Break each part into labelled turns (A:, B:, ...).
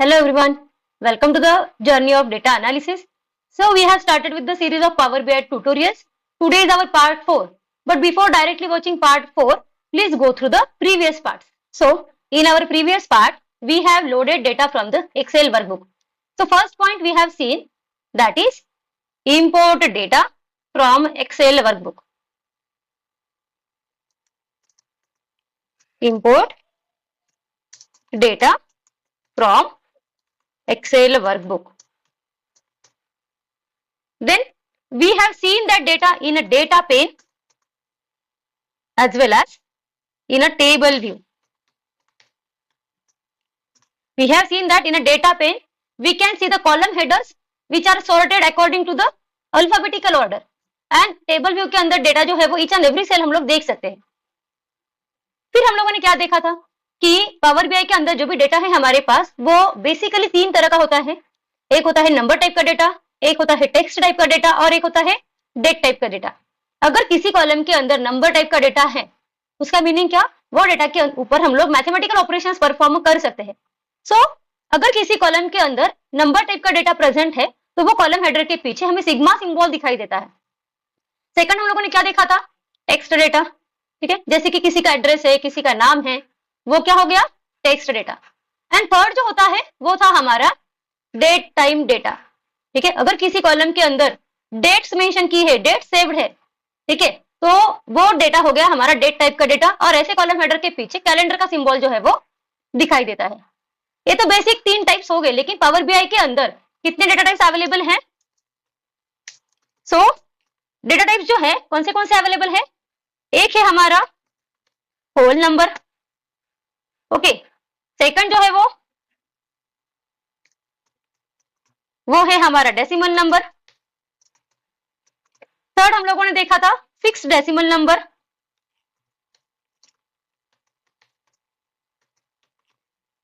A: Hello everyone, welcome to the journey of data analysis. So we have started with the series of Power BI tutorials. Today is our part 4. But before directly watching part 4, please go through the previous parts. So in our previous part, we have loaded data from the Excel workbook. So first point we have seen, that is import data from Excel workbook. Import data from Excel workbook. Then we have seen that data in a data pane as well as in a table view. We have seen that in a data pane, we can see the column headers which are sorted according to the alphabetical order. And table view के अंदर data जो है वो each and every cell हम लोग देख सकते हैं. फिर हम लोगों ने क्या देखा था कि पावर बीआई के अंदर जो भी डेटा है हमारे पास वो बेसिकली 3 तरह का होता है. एक होता है नंबर टाइप का डेटा, एक होता है टेक्स्ट टाइप का डेटा और एक होता है डेट टाइप का डेटा. अगर किसी कॉलम के अंदर नंबर टाइप का डेटा है, उसका मीनिंग क्या, वो डेटा के ऊपर हम लोग मैथमेटिकल ऑपरेशंस परफॉर्म कर सकते हैं. सो अगर किसी कॉलम के अंदर नंबर टाइप का डेटा प्रेजेंट है तो वो कॉलम हेडर के पीछे हमें सिग्मा सिंबल दिखाई देता है. सेकंड हम लोगों ने क्या देखा था, टेक्स्ट डेटा. ठीक है, जैसे कि किसी का एड्रेस है, किसी का नाम है, वो क्या हो गया, टेक्स्ट डेटा. एंड थर्ड जो होता है वो था हमारा डेट टाइम डेटा. ठीक है, अगर किसी कॉलम के अंदर डेट्स मेंशन की है, डेट सेव्ड है, ठीक है, तो वो डेटा हो गया हमारा डेट टाइप का डेटा. और ऐसे कॉलम हेडर के पीछे कैलेंडर का सिंबल जो है वो दिखाई देता है. ये तो बेसिक 3 टाइप्स हो गए, लेकिन पावर बीआई के अंदर कितने डेटा टाइप्स अवेलेबल हैं? सो डेटा टाइप्स जो है कौन से अवेलेबल है? एक है हमारा होल नंबर. ओके, सेकंड जो है वो है हमारा डेसिमल नंबर. थर्ड हम लोगों ने देखा था फिक्स्ड डेसिमल नंबर.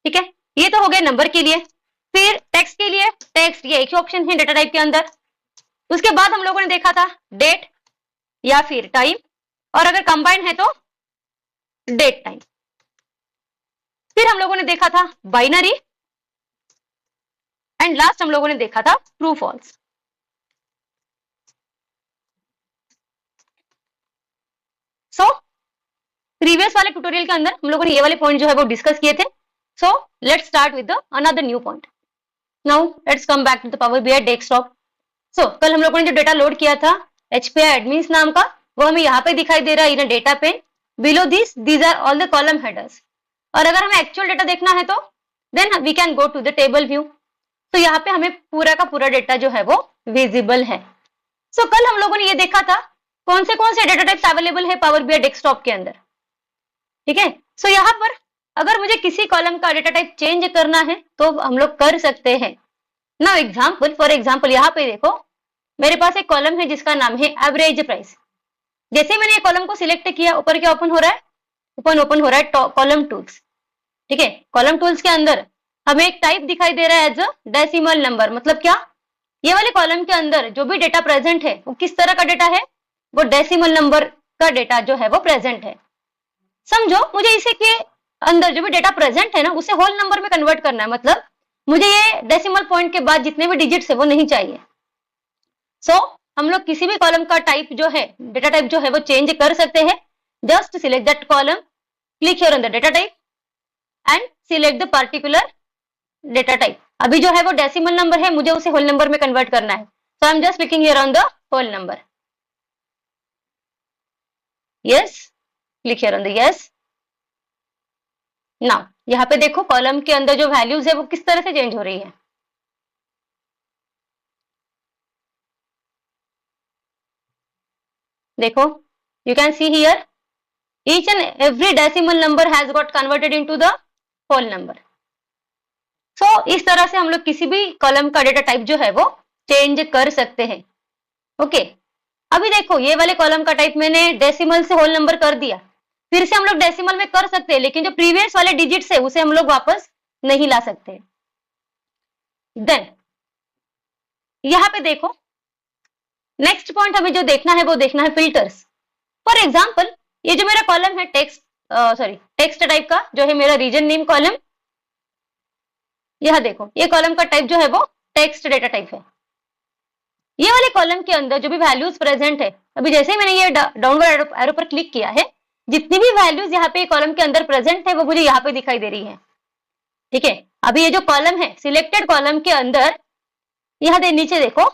A: ठीक है, ये तो हो गया नंबर के लिए. फिर टेक्स्ट के लिए, टेक्स्ट ये एक ही ऑप्शन है डेटा टाइप के अंदर. उसके बाद हम लोगों ने देखा था डेट या फिर टाइम, और अगर कंबाइंड है तो डेट टाइम. फिर हम लोगों ने देखा था बाइनरी, एंड लास्ट हम लोगों ने देखा था ट्रू फॉल्स. सो प्रीवियस वाले ट्यूटोरियल के अंदर हम लोगों ने ये वाले पॉइंट जो है वो डिस्कस किए थे. So let's start with another new point. Now let's come back to the Power BI desktop. So कल हम लोगों ने जो डेटा लोड किया था एचपीआई एडमिन्स नाम का, वो हमें यहाँ पे दिखाई दे रहा है in data pane. Below this these are all the column headers. और अगर हमें एक्चुअल डेटा देखना है तो then we can go to the table view. तो यहाँ पे हमें पूरा का पूरा डेटा जो है वो विजिबल है. सो कल हम लोगों ने ये देखा था कौन से डेटा टाइप्स अवेलेबल है पावर बीआई डेस्कटॉप के अंदर. ठीक है, सो यहाँ पर अगर मुझे किसी कॉलम का डेटा टाइप चेंज करना है तो हम लोग कर सकते हैं. नाउ एग्जांपल, फॉर एग्जांपल यहाँ पे देखो मेरे पास एक कॉलम है जिसका नाम है एवरेज प्राइस. जैसे मैंने ये कॉलम को सिलेक्ट किया, ऊपर क्या ओपन हो रहा है, ओपन हो रहा है कॉलम टूल्स. ठीक है, कॉलम टूल्स के अंदर हमें एक टाइप दिखाई दे रहा है एज अ डेसिमल नंबर. मतलब क्या, ये वाले कॉलम के अंदर जो भी डेटा प्रेजेंट है वो किस तरह का डेटा है, वो डेसिमल नंबर का डेटा जो है वो प्रेजेंट है. समझो, मुझे इसे के अंदर जो भी डेटा प्रेजेंट है ना उसे होल नंबर में कन्वर्ट करना है. मतलब मुझे ये डेसिमल पॉइंट के बाद जितने भी डिजिट्स है वो नहीं चाहिए. सो हम लोग किसी भी कॉलम का टाइप जो है, डेटा टाइप जो है वो चेंज कर सकते हैं. Just select that column, click here on the data type and select the particular data type. अभी जो है वो डेसिमल नंबर है, मुझे उसे होल नंबर में कन्वर्ट करना है. So I am just clicking here on the whole number. Yes, click here on the yes. Now यहाँ पे देखो कॉलम के अंदर जो वैल्यूज है वो किस तरह से चेंज हो रही है. देखो, you can see here each and every decimal number has got converted into the whole number. So इस तरह से हम लोग किसी भी कॉलम का डेटा टाइप जो है वो चेंज कर सकते हैं. ओके, अभी देखो ये वाले कॉलम का टाइप मैंने डेसिमल से होल नंबर कर दिया. फिर से हम लोग डेसिमल में कर सकते हैं, लेकिन जो प्रीवियस वाले डिजिट्स है उसे हम लोग वापस नहीं ला सकते. देन यहाँ पे देखो नेक्स्ट पॉइंट हमें जो देखना है वो देखना है फिल्टर्स. फॉर एग्जाम्पल ये जो मेरा कॉलम है टेक्स्ट टाइप का, जो है मेरा रीजन नेम कॉलम, यह देखो, ये कॉलम का टाइप जो है वो टेक्स्ट डेटा टाइप है। ये वाले कॉलम के अंदर जो भी वैल्यूज प्रेजेंट है, अभी जैसे ही मैंने ये डाउनवर्ड एरो पर क्लिक किया है, जितनी भी वैल्यूज यहाँ पे कॉलम के अंदर प्रेजेंट है वो मुझे यहाँ पे दिखाई दे रही है। ठीक है, अभी ये जो कॉलम है सिलेक्टेड कॉलम के अंदर, यहाँ नीचे देखो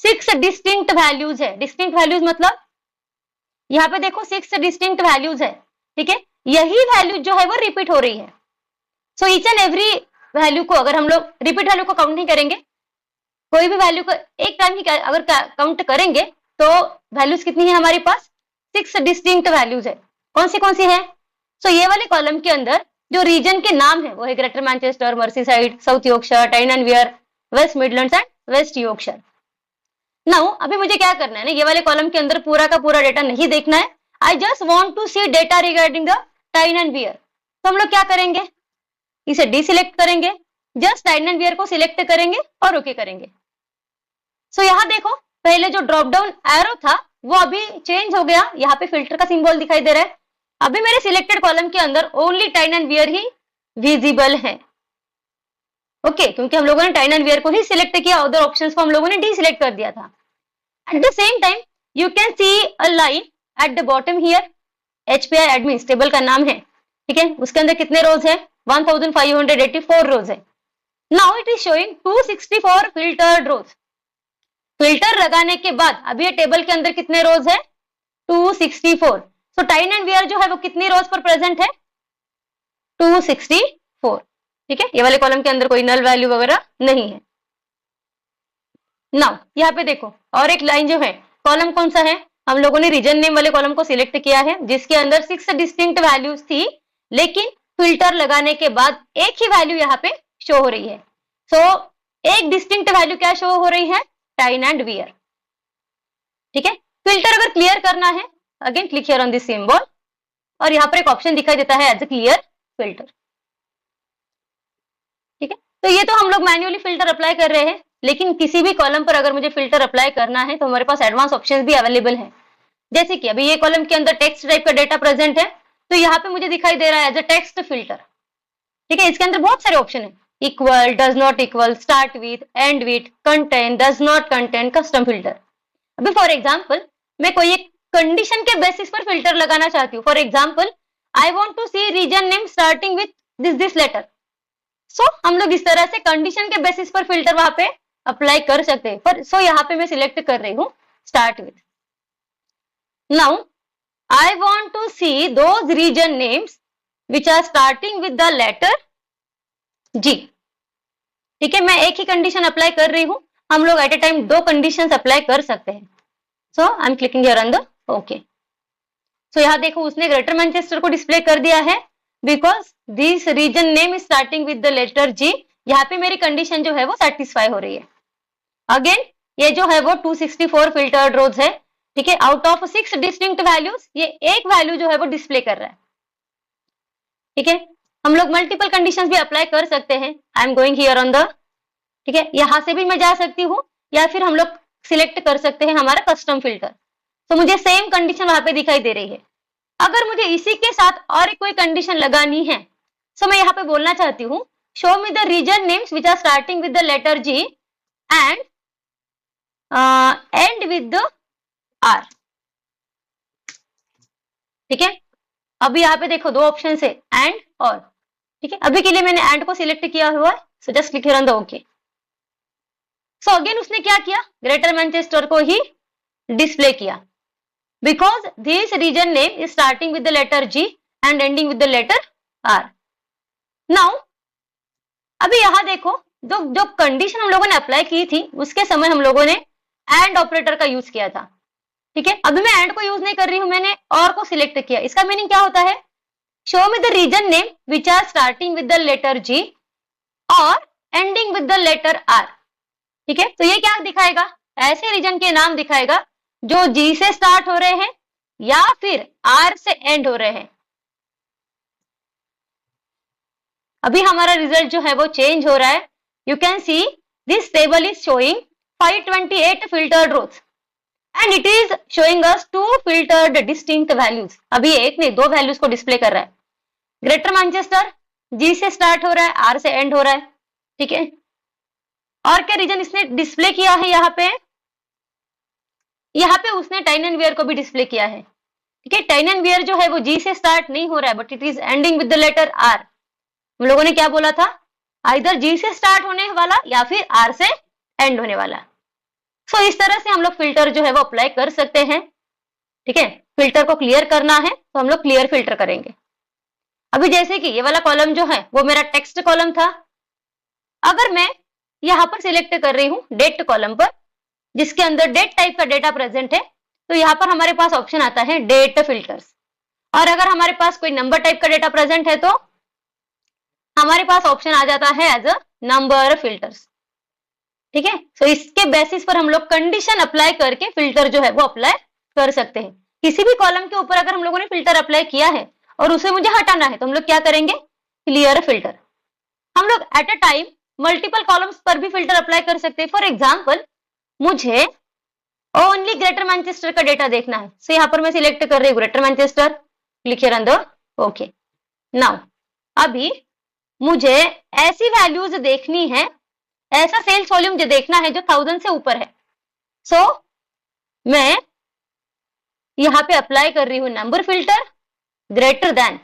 A: 6 डिस्टिंक्ट वैल्यूज है। डिस्टिंक्ट वैल्यूज मतलब यहाँ पे देखो 6 डिस्टिंक्ट वैल्यूज है। ठीक है, यही वैल्यू जो है वो रिपीट हो रही है। So each and every value को अगर हम लोग रिपीट वैल्यू को काउंट नहीं करेंगे, कोई भी वैल्यू को एक टाइम ही अगर काउंट करेंगे तो वैल्यूज कितनी है हमारे पास? 6 डिस्टिंक्ट वैल्यूज है। कौन सी है? सो ये वाले कॉलम के अंदर जो रीजन के नाम है वो है Greater Manchester, Merseyside, South Yorkshire, Tyne and Wear, West Midlands and West Yorkshire. Now अभी मुझे क्या करना है ना, ये वाले कॉलम के अंदर पूरा का पूरा डेटा नहीं देखना है। I just want to see data regarding the Tyne and Wear. तो हम लोग क्या करेंगे, इसे डीसिलेक्ट करेंगे, जस्ट टाइन एंड वियर को सिलेक्ट करेंगे और ओके करेंगे। सो यहाँ देखो, पहले जो ड्रॉप डाउन एरो था वो अभी चेंज हो गया, यहाँ पे फिल्टर का सिंबल दिखाई दे रहा है। अभी मेरे सिलेक्टेड कॉलम के अंदर ओनली टाइन एंड वियर ही विजिबल है। ओके, क्योंकि हम लोगों ने टाइन एंड वियर को ही सिलेक्ट किया, अदर ऑप्शंस को हम लोगों ने डीसिलेक्ट कर दिया था। At the same time you can C a line at the bottom here, HPI admin table का नाम है। ठीक है, उसके अंदर कितने रोज है? 1584 रोज है। Now it is showing 264 filtered rows. Filter लगाने के बाद अभी ये टेबल के अंदर कितने रोज है? 264। सो टाइन एंड वियर जो है वो कितनी रोज पर प्रेजेंट है? 264। ठीक है, ये वाले कॉलम के अंदर कोई नल वैल्यू वगैरह नहीं है। नाउ यहाँ पे देखो और एक लाइन जो है, कॉलम कौन सा है? हम लोगों ने रीजन नेम वाले कॉलम को सिलेक्ट किया है, जिसके अंदर 6 डिस्टिंक्ट वैल्यूज थी, लेकिन फिल्टर लगाने के बाद एक ही वैल्यू यहाँ पे शो हो रही है। सो एक डिस्टिंक्ट वैल्यू क्या शो हो रही है? टाइन एंड वियर। ठीक है, फिल्टर अगर क्लियर करना है, again click here on this symbol, और यहाँ पर एक ऑप्शन दिखाई देता है एज ए क्लियर फिल्टर। ठीक है, तो ये तो हम लोग मैन्युअली फिल्टर अप्लाई कर रहे हैं, लेकिन किसी भी कॉलम पर अगर मुझे फिल्टर अप्लाई करना है तो हमारे पास एडवांस ऑप्शंस भी अवेलेबल है। जैसे कि अभी ये कॉलम के अंदर टेक्स्ट टाइप का डेटा प्रेजेंट है, तो यहाँ पे मुझे दिखाई दे रहा है एज अ टेक्स्ट फिल्टर। ठीक है, इसके अंदर बहुत सारे ऑप्शन है, equal, does not equal, start with, and with, contain, does not contain, custom filter. अभी फॉर एग्जाम्पल मैं कोई एक कंडीशन के बेसिस पर फिल्टर लगाना चाहती हूँ। For example I want to see region name starting with this letter. So हम लोग इस तरह से कंडीशन के बेसिस पर फिल्टर वहां पे अप्लाई कर सकते हैं। पर सो यहाँ पे मैं सिलेक्ट कर रही हूँ start with. Now I want to see those region names which are starting with the letter G। ठीक है, मैं एक ही कंडीशन अप्लाई कर रही हूँ, हम लोग at a time 2 conditions apply कर सकते हैं। So I am clicking here on the okay. So यहाँ देखो उसने ग्रेटर मैनचेस्टर को डिस्प्ले कर दिया है, because this reason name is starting with the letter G। यहाँ पे मेरी कंडीशन जो है वो सेटिस्फाई हो रही है। अगेन ये जो है वो 264 फिल्टर्ड रोज है। ठीक है, आउट ऑफ 6 डिस्टिंक्ट वैल्यूज ये एक वैल्यू जो है वो डिस्प्ले कर रहा है। ठीक है, हम लोग मल्टीपल कंडीशंस भी अप्लाई कर सकते हैं। I am going here on the, ठीक है, यहां से भी मैं जा सकती हूँ, या फिर हम लोग सिलेक्ट कर सकते हैं हमारा कस्टम फिल्टर। तो मुझे सेम कंडीशन वहां पे दिखाई दे रही है। अगर मुझे इसी के साथ और कोई कंडीशन लगानी है, तो मैं यहाँ पे बोलना चाहती हूँ show me the reason names which are starting with the letter G and and with the R। ठीक है, अभी यहाँ पे देखो 2 ऑप्शन है, एंड और। ठीक है, अभी के लिए मैंने एंड को सिलेक्ट किया हुआ है, so just click here on the okay. So again उसने क्या किया? ग्रेटर मैनचेस्टर को ही डिस्प्ले किया, because this reason name is starting with the letter G and ending with the letter R। Now अभी यहाँ देखो जो कंडीशन हम लोगों ने अप्लाई की थी उसके समय हम लोगों ने एंड ऑपरेटर का यूज किया था। ठीक है, अभी मैं एंड को यूज नहीं कर रही हूं, मैंने और को सिलेक्ट किया। इसका मीनिंग क्या होता है? Show me the reason name which are starting with the letter G और ending with the letter R। ठीक है, तो ये क्या दिखाएगा? ऐसे रीजन के नाम दिखाएगा जो G से स्टार्ट हो रहे हैं या फिर R से एंड हो रहे हैं। अभी हमारा रिजल्ट जो है वो चेंज हो रहा है। You can see this table is showing 528 filtered rows and it is showing us 2 filtered distinct values. अभी एक नहीं 2 वैल्यूज को डिस्प्ले कर रहा है। ग्रेटर मैनचेस्टर G से स्टार्ट हो रहा है, R से एंड हो रहा है। ठीक है। और क्या रीजन इसने डिस्प्ले किया है यहाँ पे उसने टाइन एंड वेयर को भी डिस्प्ले किया है। ठीक है, टाइन एंड वेयर जो है वो जी से स्टार्ट नहीं हो रहा है, but it is ending with the letter R. हम लोगों ने क्या बोला था, आइदर जी से स्टार्ट होने वाला या फिर आर से एंड होने वाला। सो इस तरह से हम लोग फिल्टर जो है वो अप्लाई कर सकते हैं। ठीक है, फिल्टर को क्लियर करना है तो हम लोग क्लियर फिल्टर करेंगे। अभी जैसे कि ये वाला कॉलम जो है वो मेरा टेक्स्ट कॉलम था, अगर मैं यहाँ पर सिलेक्ट कर रही हूँ डेट कॉलम पर, जिसके अंदर डेट टाइप का डेटा प्रेजेंट है, तो यहाँ पर हमारे पास ऑप्शन आता है डेट फिल्टर्स। और अगर हमारे पास कोई नंबर टाइप का डेटा प्रेजेंट है तो हमारे पास ऑप्शन आ जाता है एज अ नंबर फिल्टर्स। ठीक है, तो इसके बेसिस पर हम लोग कंडीशन अप्लाई करके फिल्टर जो है वो अप्लाई कर सकते हैं। किसी भी कॉलम के ऊपर अगर हम लोगों ने फिल्टर अप्लाई किया है और उसे मुझे हटाना है तो हम लोग क्या करेंगे, क्लियर फिल्टर। हम लोग at a time multiple columns पर भी फिल्टर अप्लाई कर सकते हैं। फॉर एग्जाम्पल, मुझे ओनली ग्रेटर मैनचेस्टर का डेटा देखना है, सो यहाँ पर मैं सिलेक्ट कर रही हूँ greater Manchester, click here on the okay. Now अभी मुझे ऐसी वैल्यूज देखनी है, ऐसा सेल्स वॉल्यूम जो देखना है जो 1000 से ऊपर है। सो मैं यहाँ पे अप्लाई कर रही हूँ नंबर फिल्टर ग्रेटर देन,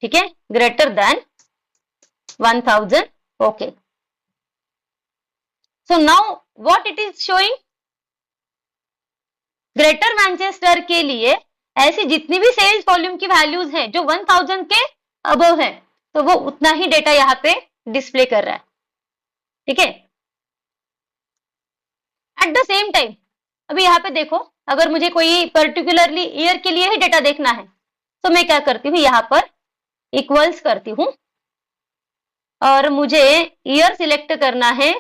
A: ठीक है, greater than 1000, okay. So now what it is showing, greater Manchester के लिए ऐसी जितनी भी सेल्स वॉल्यूम की वैल्यूज हैं जो 1000 के अबव है, तो वो उतना ही डेटा यहाँ पे डिस्प्ले कर रहा है। ठीक है, एट द सेम टाइम अभी यहाँ पे देखो, अगर मुझे कोई पर्टिकुलरली ईयर के लिए ही डेटा देखना है तो मैं क्या करती हूँ, यहाँ पर इक्वल्स करती हूँ और मुझे ईयर सिलेक्ट करना है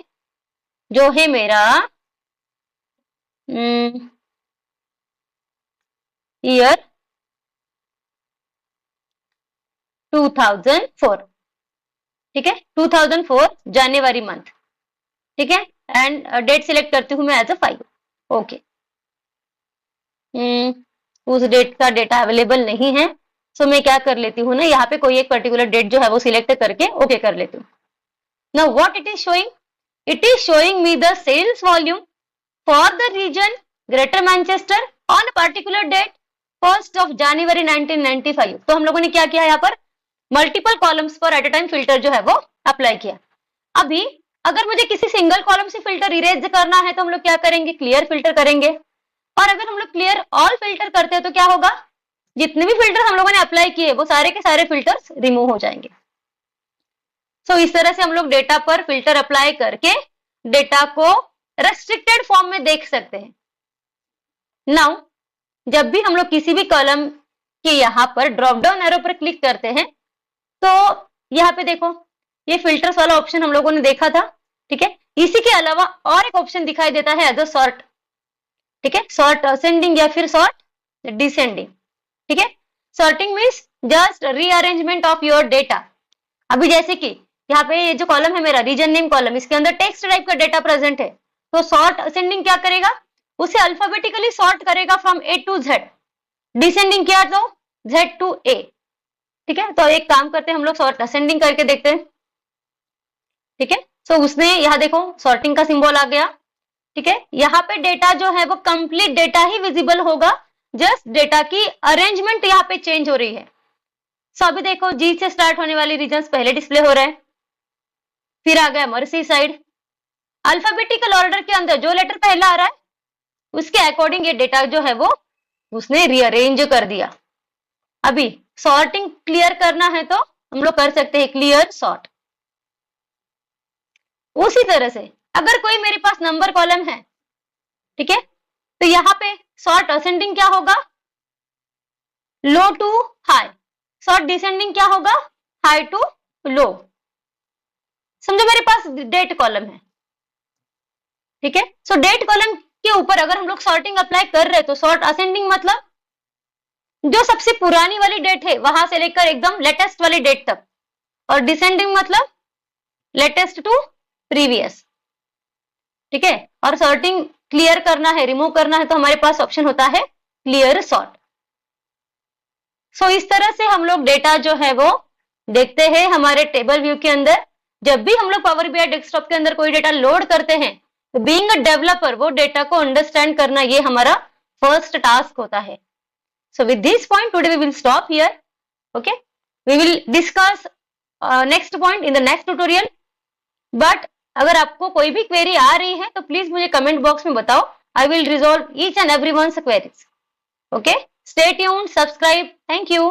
A: जो है मेरा ईयर 2004। ठीक है, 2004 जनवरी मंथ। ठीक है, एंड डेट सिलेक्ट करती हूँ मैं एज अ 5, ओके। उस डेट का डेटा अवेलेबल नहीं है, सो मैं क्या कर लेती हूँ ना, यहाँ पे कोई एक पर्टिकुलर डेट जो है वो सिलेक्ट करके ओके कर लेती हूँ। Now what it is showing, it is showing me the sales volume for the region Greater Manchester on particular date 1st of January 1995। तो हम लोगों ने क्या किया, यहाँ पर मल्टीपल कॉलम्स पर एट अ टाइम फिल्टर जो है वो अप्लाई किया। अभी अगर मुझे किसी सिंगल कॉलम से फिल्टर इरेज करना है तो हम लोग क्या करेंगे, क्लियर फिल्टर करेंगे। और अगर हम लोग क्लियर ऑल फिल्टर करते हैं तो क्या होगा, जितने भी फिल्टर हम लोगों ने अप्लाई किए वो सारे के सारे फिल्टर्स रिमूव हो जाएंगे। सो इस तरह से हम लोग डेटा पर फिल्टर अप्लाई करके डेटा को रेस्ट्रिक्टेड फॉर्म में देख सकते हैं। नाउ जब भी हम लोग किसी भी कॉलम के यहाँ पर ड्रॉप डाउन एरो पर क्लिक करते हैं तो यहाँ पे देखो ये फिल्टर्स वाला ऑप्शन हम लोगों ने देखा था। ठीक है, इसी के अलावा और एक ऑप्शन दिखाई देता है एज अ सॉर्ट। ठीक है, सॉर्ट असेंडिंग या फिर सॉर्ट डिसेंडिंग। ठीक है, sorting means just rearrangement of your data. अभी जैसे कि यहाँ पे ये जो कॉलम है मेरा रीजन नेम कॉलम, इसके अंदर टेक्स्ट टाइप का डेटा प्रेजेंट है, तो सॉर्ट असेंडिंग क्या करेगा, उसे अल्फाबेटिकली सॉर्ट करेगा from A to Z. Descending किया तो जेड टू ए। ठीक है, तो एक काम करते हैं हम लोग सॉर्ट असेंडिंग करके देखते हैं। ठीक है, सो उसने यहाँ देखो सॉर्टिंग का सिंबल आ गया। ठीक है, यहाँ पे डेटा जो है वो कंप्लीट डेटा ही विजिबल होगा, जस्ट डेटा की अरेंजमेंट यहाँ पे चेंज हो रही है। सो अभी देखो जी से स्टार्ट होने वाली रीजन्स पहले डिस्प्ले हो रहा है, फिर आ गया मर्सी साइड। अल्फाबेटिकल ऑर्डर के अंदर जो लेटर पहला आ रहा है उसके अकॉर्डिंग ये डेटा जो है वो उसने रीअरेंज कर दिया। अभी सॉर्टिंग क्लियर करना है तो हम लोग कर सकते हैं क्लियर सॉर्ट। उसी तरह से अगर कोई मेरे पास नंबर कॉलम है, ठीक है, तो यहाँ पे सॉर्ट असेंडिंग क्या होगा, लो टू हाई। सॉर्ट डिसेंडिंग क्या होगा, हाई टू लो। समझो मेरे पास डेट कॉलम है। ठीक है, सो डेट कॉलम के ऊपर अगर हम लोग सॉर्टिंग अप्लाई कर रहे हैं तो सॉर्ट असेंडिंग मतलब जो सबसे पुरानी वाली डेट है वहां से लेकर एकदम लेटेस्ट वाली डेट तक, और डिसेंडिंग मतलब लेटेस्ट टू प्रीवियस। ठीक है, और सॉर्टिंग क्लियर करना है, रिमूव करना है तो हमारे पास ऑप्शन होता है क्लियर सॉर्ट। सो इस तरह से हम लोग डेटा जो है वो देखते हैं हमारे टेबल व्यू के अंदर। जब भी हम लोग पावर बीआई डेस्कटॉप के अंदर कोई डेटा लोड करते हैं तो बीइंग अ डेवलपर वो डेटा को अंडरस्टैंड करना ये हमारा फर्स्ट टास्क होता है. So with this point today we will stop here. Okay, we will discuss next point in the next tutorial. But अगर आपको कोई भी क्वेरी आ रही है तो प्लीज मुझे कमेंट बॉक्स में बताओ. I will resolve each and everyone's queries. Okay, stay tuned, subscribe. Thank you.